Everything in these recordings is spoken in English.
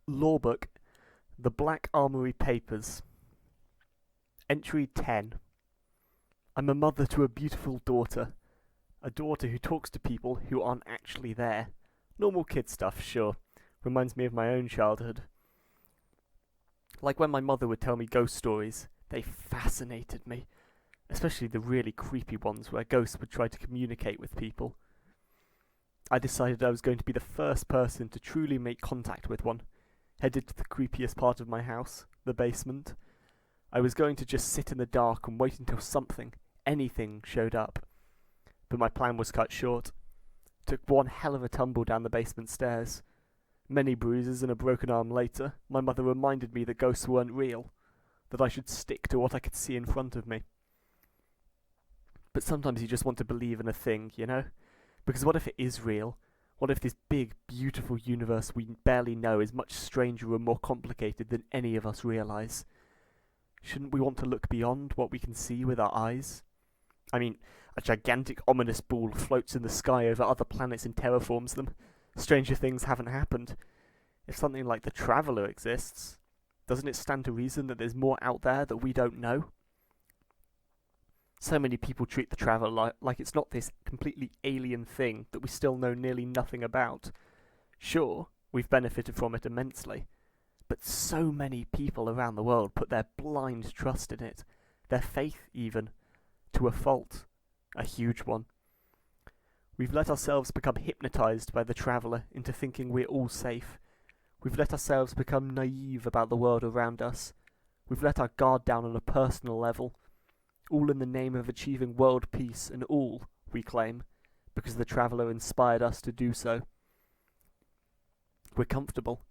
Law Book, The Black Armory Papers. Entry 10. I'm a mother to a beautiful daughter. A daughter who talks to people who aren't actually there. Normal kid stuff, sure. Reminds me of my own childhood. Like when my mother would tell me ghost stories, they fascinated me. Especially the really creepy ones where ghosts would try to communicate with people. I decided I was going to be the first person to truly make contact with one. Headed to the creepiest part of my house, the basement. I was going to just sit in the dark and wait until something, anything, showed up. But my plan was cut short. Took one hell of a tumble down the basement stairs. Many bruises and a broken arm later, my mother reminded me that ghosts weren't real, that I should stick to what I could see in front of me. But sometimes you just want to believe in a thing, you know? Because what if it is real? What if this big, beautiful universe we barely know is much stranger and more complicated than any of us realise? Shouldn't we want to look beyond what we can see with our eyes? I mean, a gigantic ominous ball floats in the sky over other planets and terraforms them. Stranger things haven't happened. If something like the Traveller exists, doesn't it stand to reason that there's more out there that we don't know? So many people treat the Traveller like it's not this completely alien thing that we still know nearly nothing about. Sure, we've benefited from it immensely, but so many people around the world put their blind trust in it, their faith even, to a fault, a huge one. We've let ourselves become hypnotised by the Traveller into thinking we're all safe. We've let ourselves become naive about the world around us. We've let our guard down on a personal level, all in the name of achieving world peace, and all, we claim, because the Traveller inspired us to do so. We're comfortable,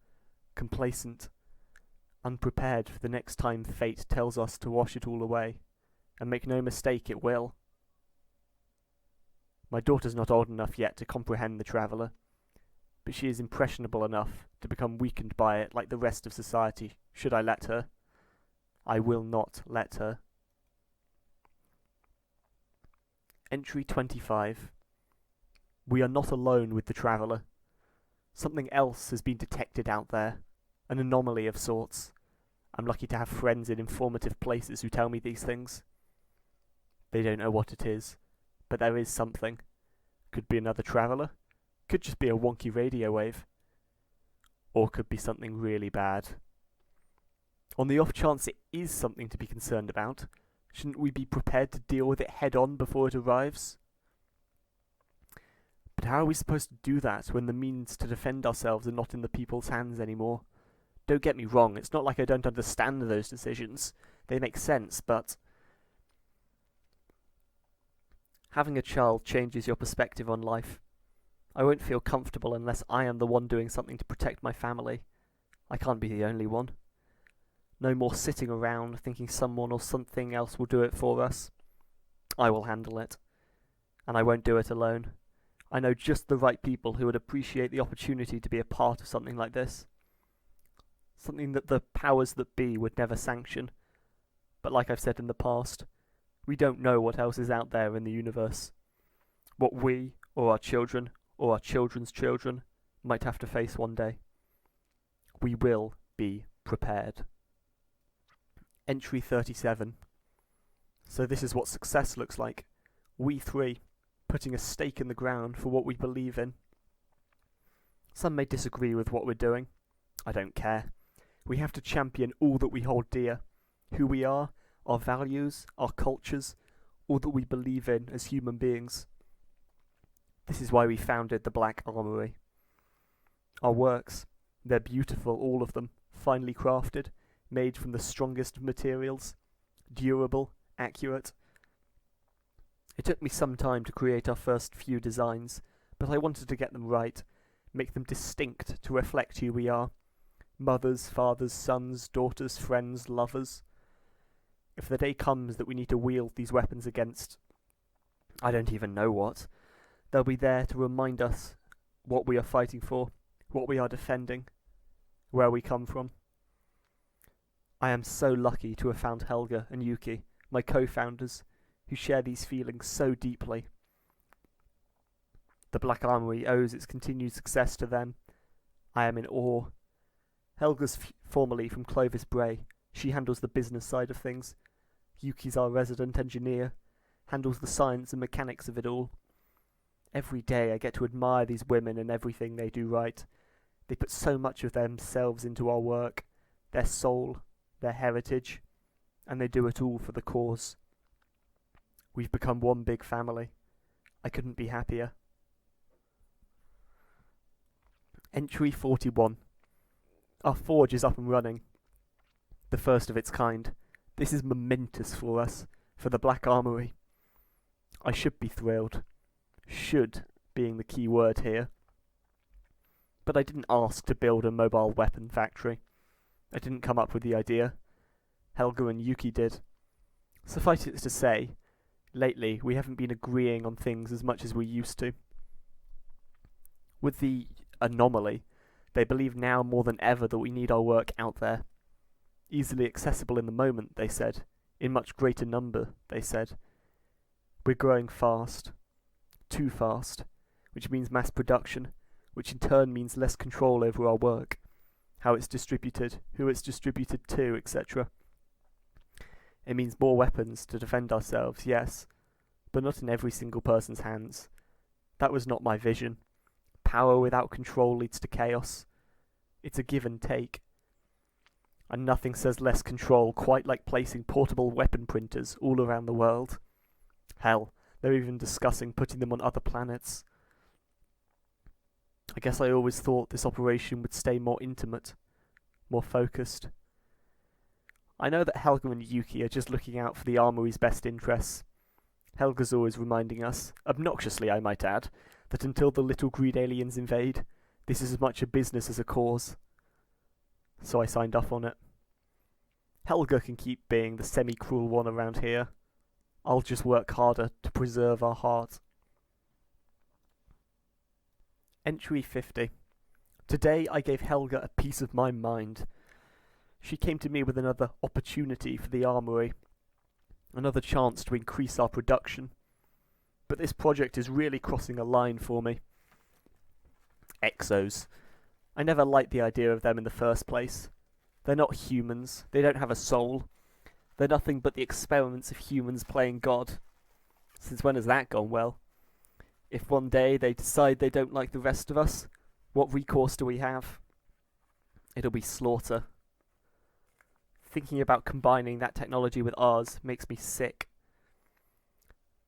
complacent, unprepared for the next time fate tells us to wash it all away. And make no mistake, it will. My daughter's not old enough yet to comprehend the Traveller, but she is impressionable enough to become weakened by it like the rest of society, should I let her. I will not let her. Entry 25. We are not alone with the Traveller. Something else has been detected out there, an anomaly of sorts. I'm lucky to have friends in informative places who tell me these things. They don't know what it is, but there is something. Could be another Traveller, could just be a wonky radio wave, or could be something really bad. On the off chance it is something to be concerned about, shouldn't we be prepared to deal with it head on before it arrives? But how are we supposed to do that when the means to defend ourselves are not in the people's hands anymore? Don't get me wrong, it's not like I don't understand those decisions. They make sense, but having a child changes your perspective on life. I won't feel comfortable unless I am the one doing something to protect my family. I can't be the only one. No more sitting around thinking someone or something else will do it for us. I will handle it. And I won't do it alone. I know just the right people who would appreciate the opportunity to be a part of something like this. Something that the powers that be would never sanction. But like I've said in the past, we don't know what else is out there in the universe. What we, or our children, or our children's children, might have to face one day. We will be prepared. Entry 37. So this is what success looks like. We three, putting a stake in the ground for what we believe in. Some may disagree with what we're doing. I don't care. We have to champion all that we hold dear. Who we are, our values, our cultures, all that we believe in as human beings. This is why we founded the Black Armory. Our works, they're beautiful, all of them, finely crafted, made from the strongest of materials, durable, accurate. It took me some time to create our first few designs, but I wanted to get them right, make them distinct to reflect who we are. Mothers, fathers, sons, daughters, friends, lovers. If the day comes that we need to wield these weapons against, I don't even know what, they'll be there to remind us what we are fighting for, what we are defending, where we come from. I am so lucky to have found Helga and Yuki, my co-founders, who share these feelings so deeply. The Black Armory owes its continued success to them. I am in awe. Helga's formerly from Clovis Bray. She handles the business side of things. Yuki's our resident engineer, handles the science and mechanics of it all. Every day I get to admire these women and everything they do right. They put so much of themselves into our work, their soul, their heritage, and they do it all for the cause. We've become one big family. I couldn't be happier. Entry 41. Our forge is up and running. The first of its kind. This is momentous for us, for the Black Armory. I should be thrilled. Should being the key word here. But I didn't ask to build a mobile weapon factory. I didn't come up with the idea. Helga and Yuki did. Suffice it to say, lately we haven't been agreeing on things as much as we used to. With the anomaly, they believe now more than ever that we need our work out there. Easily accessible in the moment, they said. In much greater number, they said. We're growing fast. Too fast. Which means mass production, which in turn means less control over our work. How it's distributed, who it's distributed to, etc. It means more weapons to defend ourselves, yes, but not in every single person's hands. That was not my vision. Power without control leads to chaos. It's a give and take. And nothing says less control quite like placing portable weapon printers all around the world. Hell, they're even discussing putting them on other planets. I guess I always thought this operation would stay more intimate, more focused. I know that Helga and Yuki are just looking out for the armory's best interests. Helga's always reminding us, obnoxiously I might add, that until the little green aliens invade, this is as much a business as a cause. So I signed off on it. Helga can keep being the semi-cruel one around here. I'll just work harder to preserve our heart. Entry 50. Today I gave Helga a piece of my mind. She came to me with another opportunity for the armory. Another chance to increase our production. But this project is really crossing a line for me. Exos. I never liked the idea of them in the first place. They're not humans. They don't have a soul. They're nothing but the experiments of humans playing God. Since when has that gone well? If one day they decide they don't like the rest of us, what recourse do we have? It'll be slaughter. Thinking about combining that technology with ours makes me sick.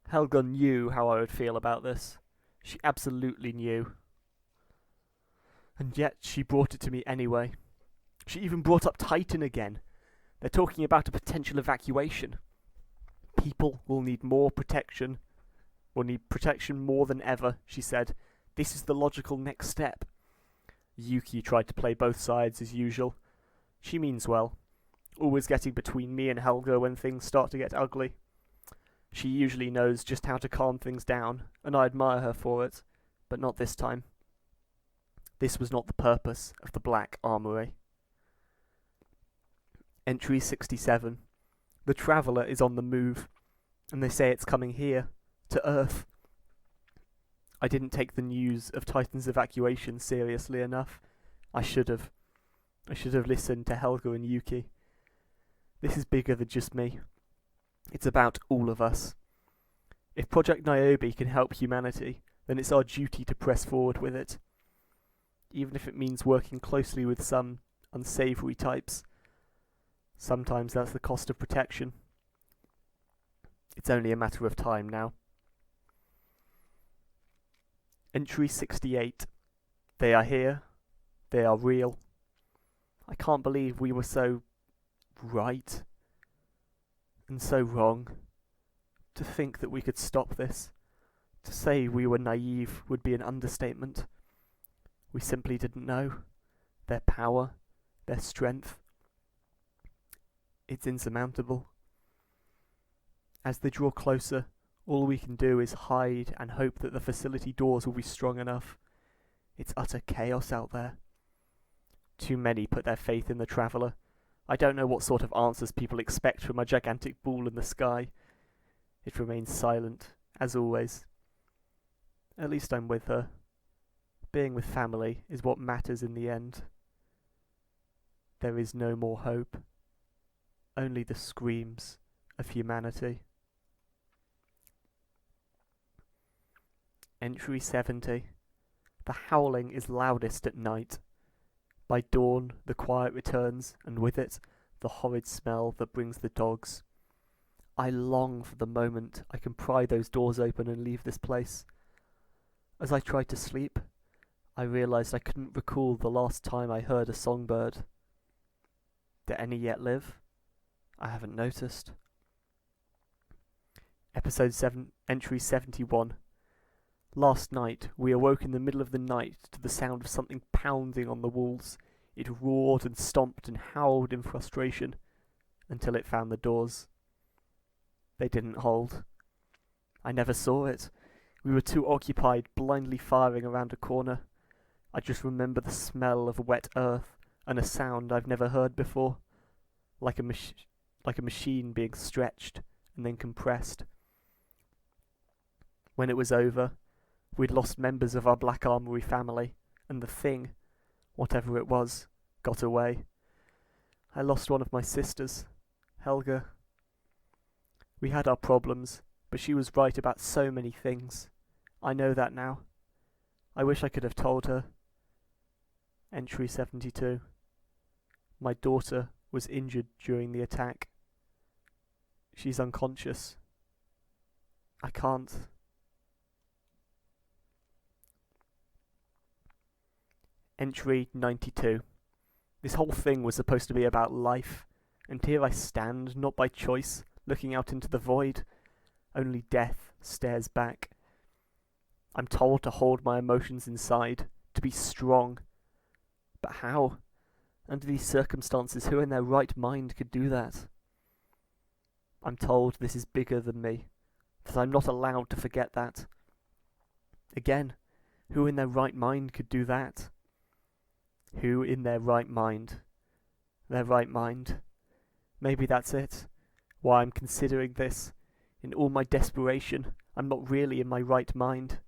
Helga knew how I would feel about this. She absolutely knew. And yet she brought it to me anyway. She even brought up Titan again. They're talking about a potential evacuation. People will need more protection. Will need protection more than ever, she said. This is the logical next step. Yuki tried to play both sides as usual. She means well. Always getting between me and Helga when things start to get ugly. She usually knows just how to calm things down, and I admire her for it, but not this time. This was not the purpose of the Black Armory. Entry 67. The Traveller is on the move, and they say it's coming here, to Earth. I didn't take the news of Titan's evacuation seriously enough. I should have. I should have listened to Helga and Yuki. This is bigger than just me. It's about all of us. If Project Niobe can help humanity, then it's our duty to press forward with it. Even if it means working closely with some unsavoury types. Sometimes that's the cost of protection. It's only a matter of time now. Entry 68. They are here. They are real. I can't believe we were so right and so wrong. To think that we could stop this. To say we were naive would be an understatement. We simply didn't know. Their power, their strength. It's insurmountable. As they draw closer, all we can do is hide and hope that the facility doors will be strong enough. It's utter chaos out there. Too many put their faith in the Traveller. I don't know what sort of answers people expect from a gigantic ball in the sky. It remains silent, as always. At least I'm with her. Being with family is what matters in the end. There is no more hope, only the screams of humanity. Entry 70. The howling is loudest at night. By dawn the quiet returns, and with it the horrid smell that brings the dogs. I long for the moment I can pry those doors open and leave this place. As I tried to sleep, I realised I couldn't recall the last time I heard a songbird. Do any yet live? I haven't noticed. Episode 7, Entry 71. Last night, we awoke in the middle of the night to the sound of something pounding on the walls. It roared and stomped and howled in frustration until it found the doors. They didn't hold. I never saw it. We were too occupied blindly firing around a corner. I just remember the smell of wet earth and a sound I've never heard before, like a machine being stretched and then compressed. When it was over, we'd lost members of our Black Armory family, and the thing, whatever it was, got away. I lost one of my sisters, Helga. We had our problems, but she was right about so many things. I know that now. I wish I could have told her. Entry 72. My daughter was injured during the attack. She's unconscious. I can't. Entry 92. This whole thing was supposed to be about life, and here I stand, not by choice, looking out into the void. Only death stares back. I'm told to hold my emotions inside, to be strong. But how? Under these circumstances, who in their right mind could do that? I'm told this is bigger than me, that I'm not allowed to forget that. Again, who in their right mind could do that? Who in their right mind? Their right mind. Maybe that's it. Why I'm considering this. In all my desperation, I'm not really in my right mind.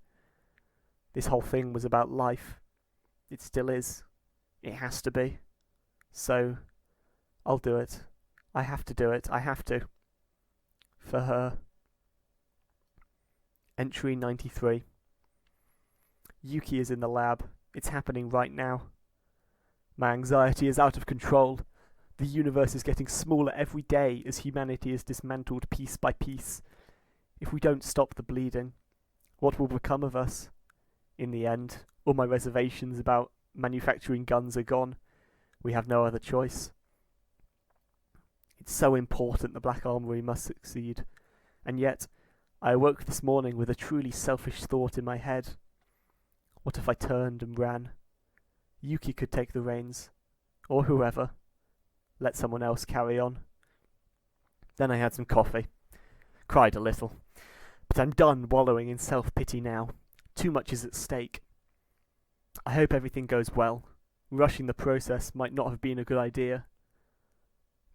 This whole thing was about life. It still is. It has to be. So, I'll do it. I have to do it. I have to. For her. Entry 93. Yuki is in the lab. It's happening right now. My anxiety is out of control. The universe is getting smaller every day as humanity is dismantled piece by piece. If we don't stop the bleeding, what will become of us? In the end, all my reservations about manufacturing guns are gone. We have no other choice. It's so important the Black Armory must succeed. And yet, I awoke this morning with a truly selfish thought in my head. What if I turned and ran? Yuki could take the reins. Or whoever. Let someone else carry on. Then I had some coffee. Cried a little. But I'm done wallowing in self-pity now. Too much is at stake. I hope everything goes well. Rushing the process might not have been a good idea.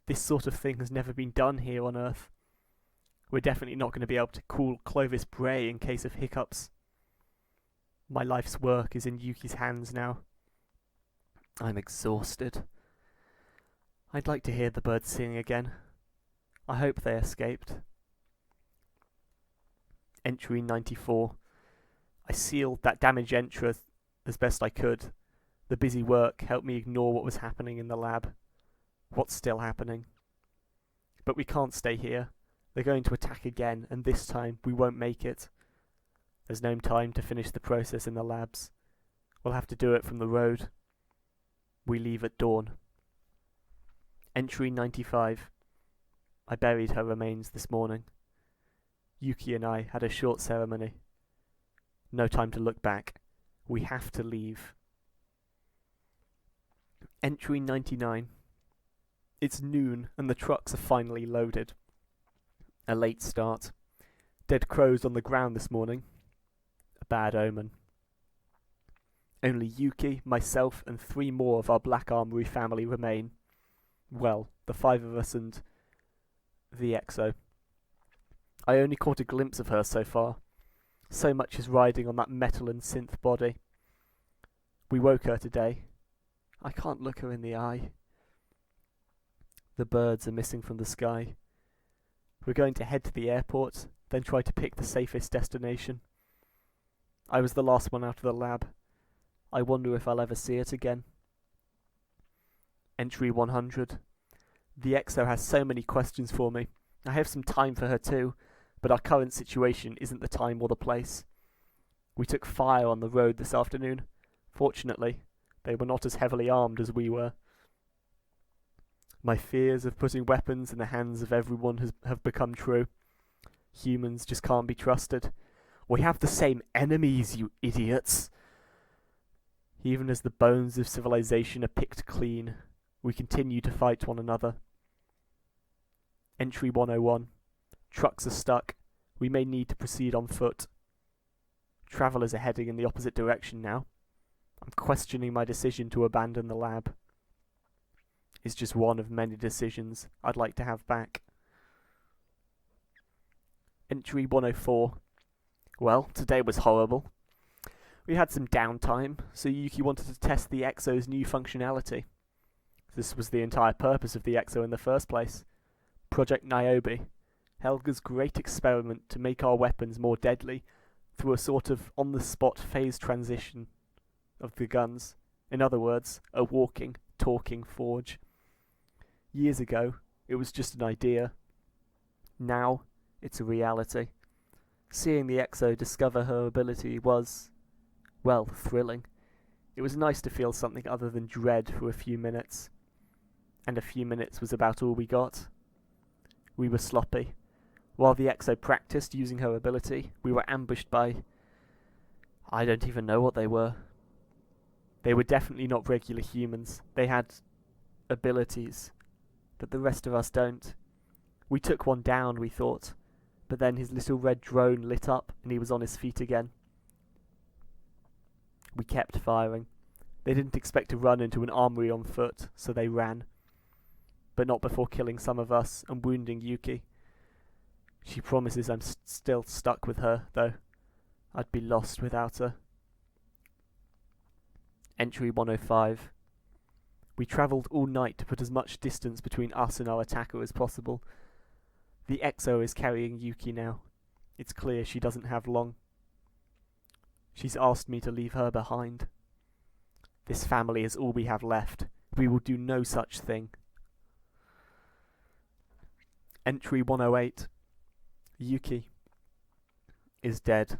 This sort of thing has never been done here on Earth. We're definitely not going to be able to call Clovis Bray in case of hiccups. My life's work is in Yuki's hands now. I'm exhausted. I'd like to hear the birds sing again. I hope they escaped. Entry 94. I sealed that damaged entry as best I could. The busy work helped me ignore what was happening in the lab. What's still happening. But we can't stay here. They're going to attack again, and this time we won't make it. There's no time to finish the process in the labs. We'll have to do it from the road. We leave at dawn. Entry 95. I buried her remains this morning. Yuki and I had a short ceremony. No time to look back. We have to leave. Entry 99. It's noon and the trucks are finally loaded. A late start. Dead crows on the ground this morning. A bad omen. Only Yuki, myself, and 3 more of our Black Armory family remain. Well, the 5 of us and the EXO. I only caught a glimpse of her so far. So much is riding on that metal and synth body. We woke her today. I can't look her in the eye. The birds are missing from the sky. We're going to head to the airport, then try to pick the safest destination. I was the last one out of the lab. I wonder if I'll ever see it again. Entry 100. The EXO has so many questions for me. I have some time for her too, but our current situation isn't the time or the place. We took fire on the road this afternoon. Fortunately, they were not as heavily armed as we were. My fears of putting weapons in the hands of everyone have become true. Humans just can't be trusted. We have the same enemies, you idiots! Even as the bones of civilization are picked clean, we continue to fight one another. Entry 101. Trucks are stuck. We may need to proceed on foot. Travellers are heading in the opposite direction now. I'm questioning my decision to abandon the lab. It's just one of many decisions I'd like to have back. Entry 104. Well, today was horrible. We had some downtime, so Yuki wanted to test the EXO's new functionality. This was the entire purpose of the EXO in the first place. Project Niobe, Helga's great experiment to make our weapons more deadly through a sort of on-the-spot phase transition of the guns. In other words, a walking, talking forge. Years ago, it was just an idea. Now, it's a reality. Seeing the EXO discover her ability was, well, thrilling. It was nice to feel something other than dread for a few minutes. And a few minutes was about all we got. We were sloppy. While the EXO practiced using her ability, we were ambushed by... I don't even know what they were. They were definitely not regular humans. They had abilities that the rest of us don't. We took one down, we thought, but then his little red drone lit up and he was on his feet again. We kept firing. They didn't expect to run into an armory on foot, so they ran. But not before killing some of us and wounding Yuki. She promises I'm still stuck with her, though. I'd be lost without her. Entry 105. We travelled all night to put as much distance between us and our attacker as possible. The EXO is carrying Yuki now. It's clear she doesn't have long. She's asked me to leave her behind. This family is all we have left. We will do no such thing. Entry 108. Yuki is dead.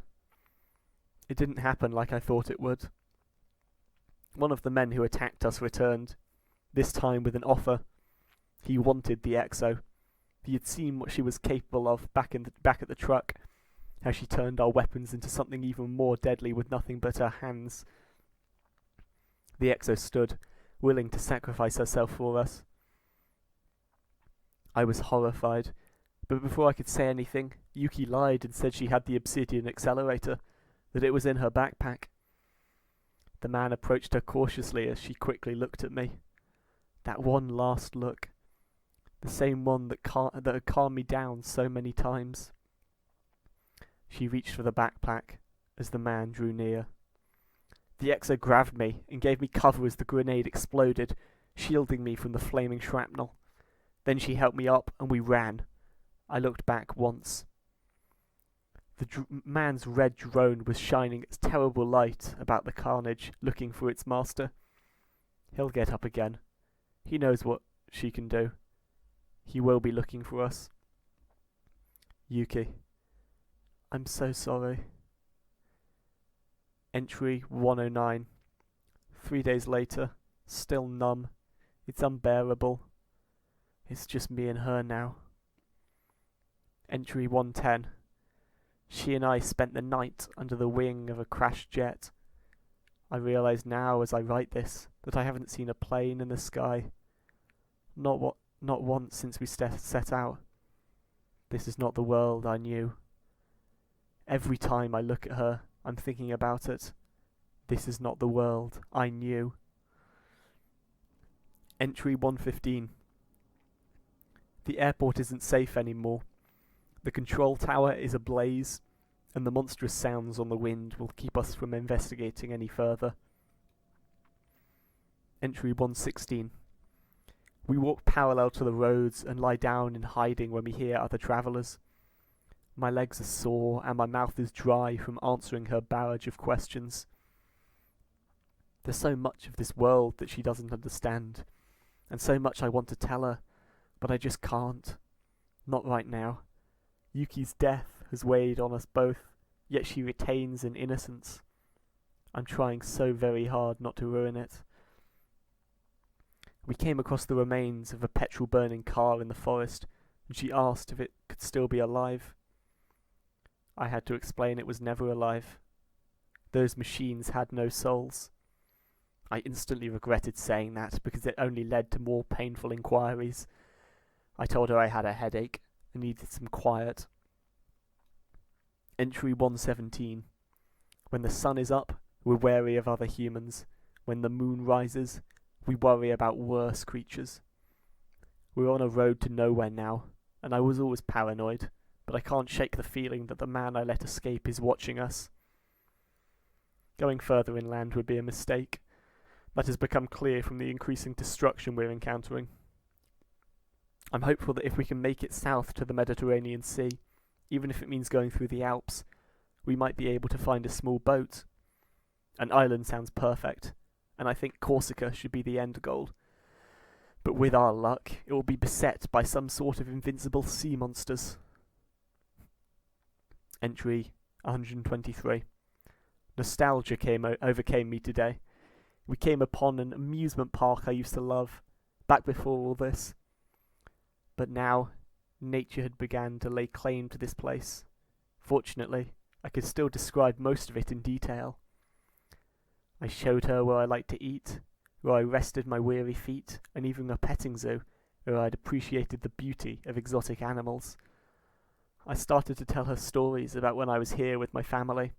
It didn't happen like I thought it would. One of the men who attacked us returned, this time with an offer. He wanted the EXO. He had seen what she was capable of back at the truck, how she turned our weapons into something even more deadly with nothing but her hands. The EXO stood, willing to sacrifice herself for us. I was horrified, but before I could say anything, Yuki lied and said she had the obsidian accelerator, that it was in her backpack. The man approached her cautiously as she quickly looked at me. That one last look. The same one that had calmed me down so many times. She reached for the backpack as the man drew near. The EXO grabbed me and gave me cover as the grenade exploded, shielding me from the flaming shrapnel. Then she helped me up and we ran. I looked back once. The man's red drone was shining its terrible light about the carnage, looking for its master. He'll get up again. He knows what she can do. He will be looking for us. Yuki, I'm so sorry. Entry 109. 3 days later, still numb. It's unbearable. It's just me and her now. Entry 110. She and I spent the night under the wing of a crashed jet. I realise now as I write this that I haven't seen a plane in the sky. Not once since we set out. This is not the world I knew. Every time I look at her, I'm thinking about it. This is not the world I knew. Entry 115. The airport isn't safe anymore. The control tower is ablaze, and the monstrous sounds on the wind will keep us from investigating any further. Entry 116. We walk parallel to the roads and lie down in hiding when we hear other travellers. My legs are sore and my mouth is dry from answering her barrage of questions. There's so much of this world that she doesn't understand, and so much I want to tell her, but I just can't. Not right now. Yuki's death has weighed on us both, yet she retains an innocence. I'm trying so very hard not to ruin it. We came across the remains of a petrol-burning car in the forest, and she asked if it could still be alive. I had to explain it was never alive. Those machines had no souls. I instantly regretted saying that because it only led to more painful inquiries. I told her I had a headache and needed some quiet. Entry 117. When the sun is up, we're wary of other humans. When the moon rises, we worry about worse creatures. We're on a road to nowhere now, and I was always paranoid, but I can't shake the feeling that the man I let escape is watching us. Going further inland would be a mistake. That has become clear from the increasing destruction we're encountering. I'm hopeful that if we can make it south to the Mediterranean Sea, even if it means going through the Alps, we might be able to find a small boat. An island sounds perfect, and I think Corsica should be the end goal. But with our luck, it will be beset by some sort of invincible sea monsters. Entry 123. Nostalgia overcame me today. We came upon an amusement park I used to love, back before all this. But now, nature had begun to lay claim to this place. Fortunately, I could still describe most of it in detail. I showed her where I liked to eat, where I rested my weary feet, and even a petting zoo, where I'd appreciated the beauty of exotic animals. I started to tell her stories about when I was here with my family,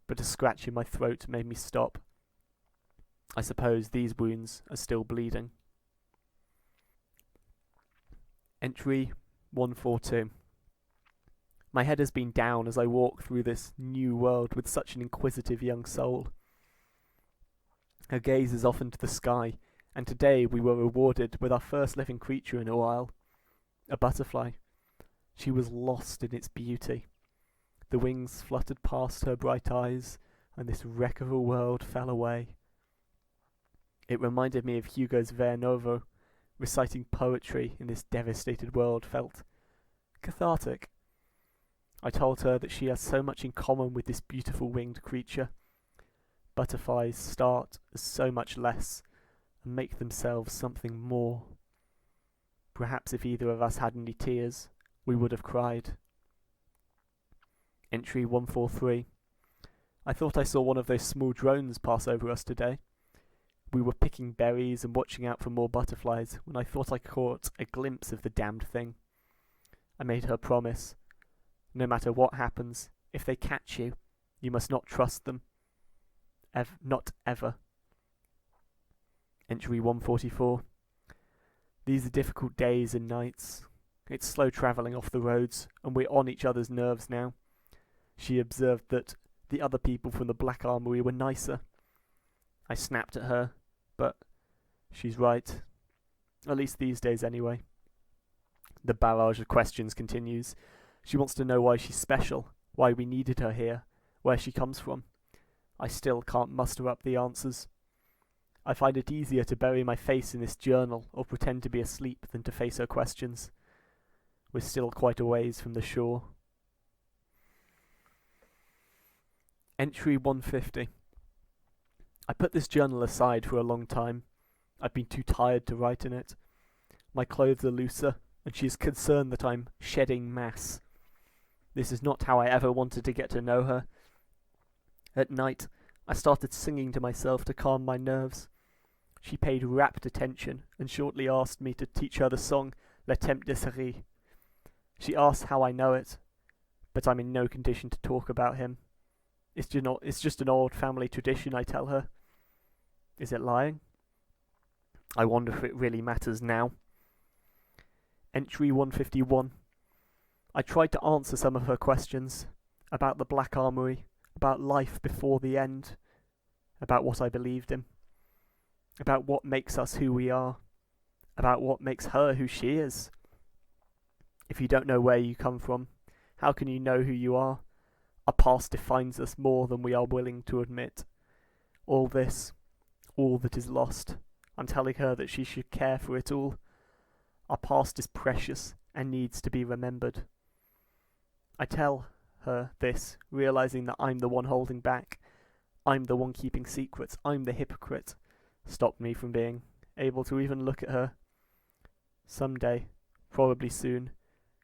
but a scratch in my throat made me stop. I suppose these wounds are still bleeding. Entry 142. My head has been down as I walk through this new world with such an inquisitive young soul. Her gaze is often to the sky, and today we were rewarded with our first living creature in a while. A butterfly. She was lost in its beauty. The wings fluttered past her bright eyes, and this wreck of a world fell away. It reminded me of Hugo's Ver Novo. Reciting poetry in this devastated world felt cathartic. I told her that she has so much in common with this beautiful winged creature. Butterflies start as so much less and make themselves something more. Perhaps if either of us had any tears, we would have cried. Entry 143. I thought I saw one of those small drones pass over us today. We were picking berries and watching out for more butterflies when I thought I caught a glimpse of the damned thing. I made her promise. No matter what happens, if they catch you, you must not trust them. Not ever. Entry 144. These are difficult days and nights. It's slow travelling off the roads, and we're on each other's nerves now. She observed that the other people from the Black Armory were nicer. I snapped at her, but she's right. At least these days anyway. The barrage of questions continues. She wants to know why she's special, why we needed her here, where she comes from. I still can't muster up the answers. I find it easier to bury my face in this journal or pretend to be asleep than to face her questions. We're still quite a ways from the shore. Entry 150. I put this journal aside for a long time. I've been too tired to write in it. My clothes are looser, and she is concerned that I'm shedding mass. This is not how I ever wanted to get to know her. At night, I started singing to myself to calm my nerves. She paid rapt attention and shortly asked me to teach her the song Le Temps de Série. She asked how I know it, but I'm in no condition to talk about him. It's just an old family tradition, I tell her. Is it lying? I wonder if it really matters now. Entry 151. I tried to answer some of her questions about the Black Armory, about life before the end, about what I believed in, about what makes us who we are, about what makes her who she is. If you don't know where you come from, how can you know who you are? Our past defines us more than we are willing to admit. All this, all that is lost, I'm telling her that she should care for it all. Our past is precious and needs to be remembered. I tell her this, realizing that I'm the one holding back. I'm the one keeping secrets. I'm the hypocrite. Stopped me from being able to even look at her. Someday, probably soon,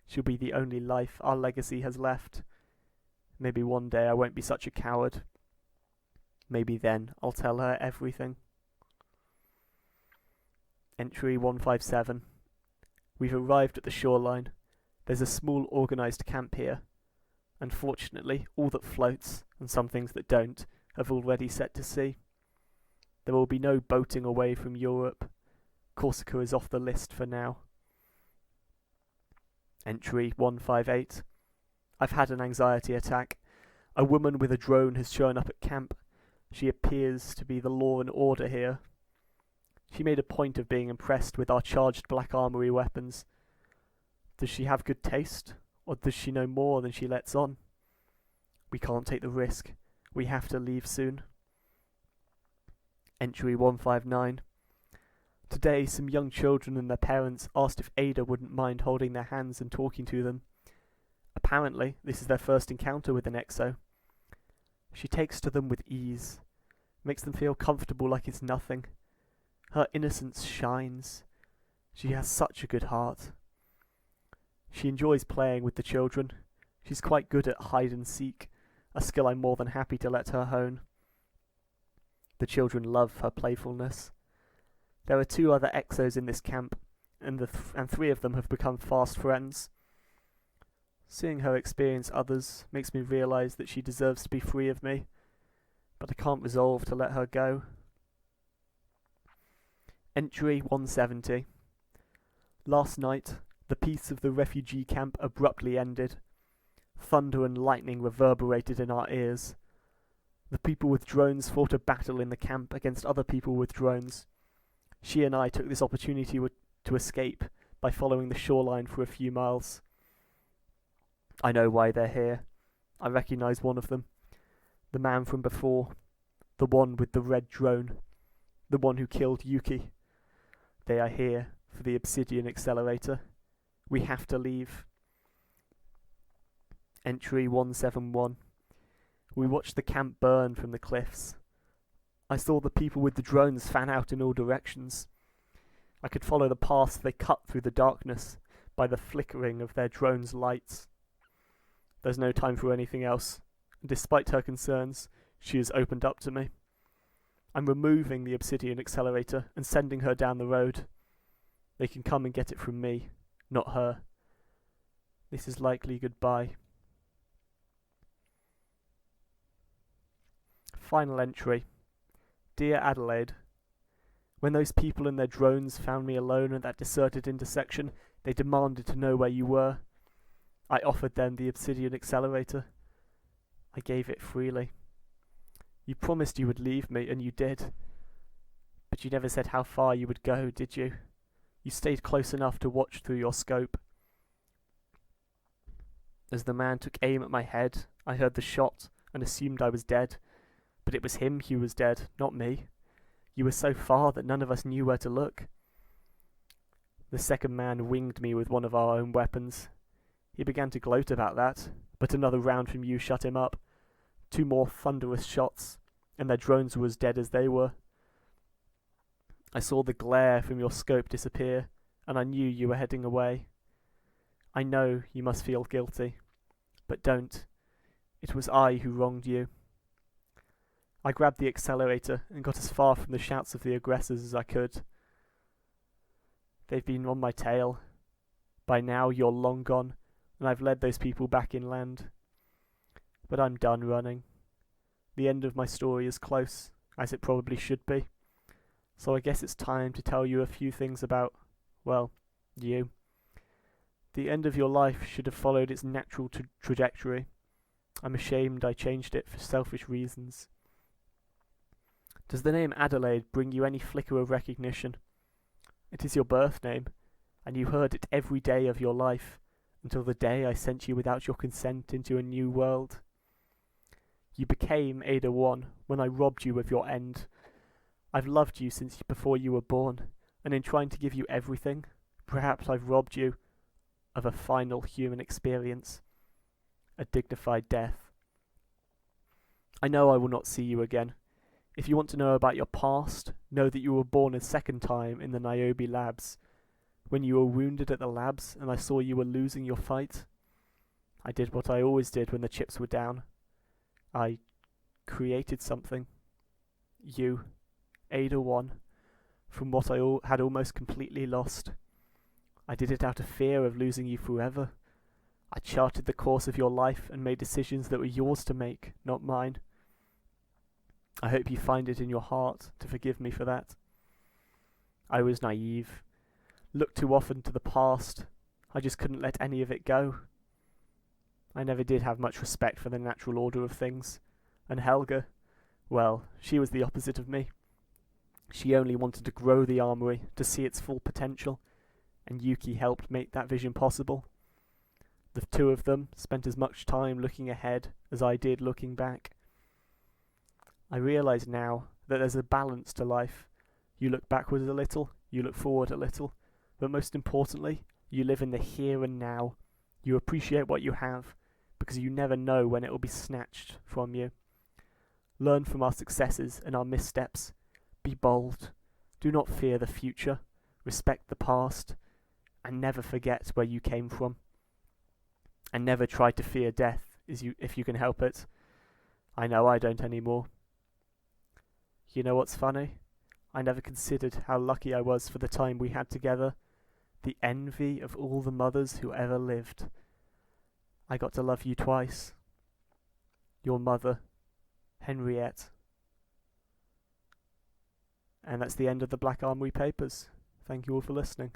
she'll be the only life our legacy has left. Maybe one day I won't be such a coward. Maybe then I'll tell her everything. Entry 157. We've arrived at the shoreline. There's a small organised camp here. Unfortunately, all that floats, and some things that don't, have already set to sea. There will be no boating away from Europe. Corsica is off the list for now. Entry 158. I've had an anxiety attack. A woman with a drone has shown up at camp. She appears to be the law and order here. She made a point of being impressed with our charged Black Armory weapons. Does she have good taste, or does she know more than she lets on? We can't take the risk. We have to leave soon. Entry 159. Today, some young children and their parents asked if Ada wouldn't mind holding their hands and talking to them. Apparently, this is their first encounter with an exo. She takes to them with ease, makes them feel comfortable like it's nothing. Her innocence shines. She has such a good heart. She enjoys playing with the children. She's quite good at hide and seek, a skill I'm more than happy to let her hone. The children love her playfulness. There are 2 other exos in this camp, and 3 of them have become fast friends. Seeing her experience others makes me realise that she deserves to be free of me, but I can't resolve to let her go. Entry 170. Last night, the peace of the refugee camp abruptly ended. Thunder and lightning reverberated in our ears. The people with drones fought a battle in the camp against other people with drones. She and I took this opportunity to escape by following the shoreline for a few miles. I know why they're here. I recognise one of them. The man from before. The one with the red drone. The one who killed Yuki. They are here for the obsidian accelerator. We have to leave. Entry 171. We watched the camp burn from the cliffs. I saw the people with the drones fan out in all directions. I could follow the paths they cut through the darkness by the flickering of their drones' lights. There's no time for anything else, and despite her concerns, she has opened up to me. I'm removing the obsidian accelerator and sending her down the road. They can come and get it from me, not her. This is likely goodbye. Final entry. Dear Adelaide, when those people and their drones found me alone at that deserted intersection, they demanded to know where you were. I offered them the obsidian accelerator. I gave it freely. You promised you would leave me, and you did. But you never said how far you would go, did you? You stayed close enough to watch through your scope. As the man took aim at my head, I heard the shot and assumed I was dead. But it was him who was dead, not me. You were so far that none of us knew where to look. The second man winged me with one of our own weapons. He began to gloat about that, but another round from you shut him up. 2 more thunderous shots, and their drones were as dead as they were. I saw the glare from your scope disappear, and I knew you were heading away. I know you must feel guilty, but don't. It was I who wronged you. I grabbed the accelerator and got as far from the shouts of the aggressors as I could. They've been on my tail. By now you're long gone, and I've led those people back inland. But I'm done running. The end of my story is close, as it probably should be. So I guess it's time to tell you a few things about, well, you. The end of your life should have followed its natural trajectory. I'm ashamed I changed it for selfish reasons. Does the name Adelaide bring you any flicker of recognition? It is your birth name, and you heard it every day of your life, until the day I sent you without your consent into a new world. You became Ada 1 when I robbed you of your end. I've loved you since before you were born, and in trying to give you everything, perhaps I've robbed you of a final human experience, a dignified death. I know I will not see you again. If you want to know about your past, know that you were born a second time in the Niobe labs. When you were wounded at the labs and I saw you were losing your fight, I did what I always did when the chips were down. I created something. You, Ada 1, from what I had almost completely lost. I did it out of fear of losing you forever. I charted the course of your life and made decisions that were yours to make, not mine. I hope you find it in your heart to forgive me for that. I was naive, looked too often to the past. I just couldn't let any of it go. I never did have much respect for the natural order of things. And Helga, well, she was the opposite of me. She only wanted to grow the armory, to see its full potential, and Yuki helped make that vision possible. The two of them spent as much time looking ahead as I did looking back. I realise now that there's a balance to life. You look backwards a little, you look forward a little, but most importantly, you live in the here and now. You appreciate what you have, because you never know when it will be snatched from you. Learn from our successes and our missteps. Be bold. Do not fear the future. Respect the past. And never forget where you came from. And never try to fear death if you can help it. I know I don't anymore. You know what's funny? I never considered how lucky I was for the time we had together. The envy of all the mothers who ever lived. I got to love you twice. Your mother, Henriette. And that's the end of the Black Armory Papers. Thank you all for listening.